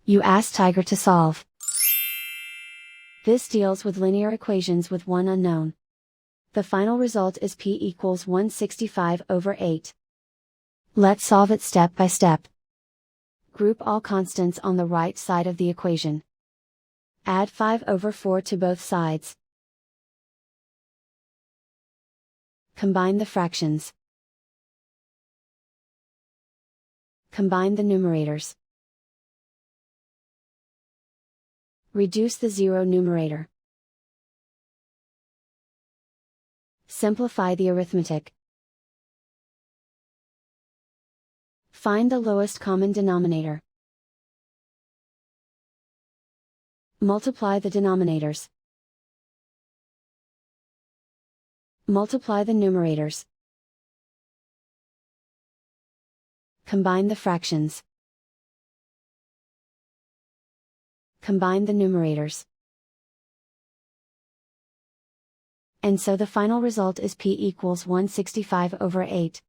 You ask Tiger to solve. This deals with linear equations with one unknown. The final result is p equals 165/8. Let's solve it step by step. Group all constants on the right side of the equation. Add 5/4 to both sides. Combine the fractions. Combine the numerators. Reduce the zero numerator. Simplify the arithmetic. Find the lowest common denominator. Multiply the denominators. Multiply the numerators. Combine the fractions. Combine the numerators. And so the final result is p equals 165/8.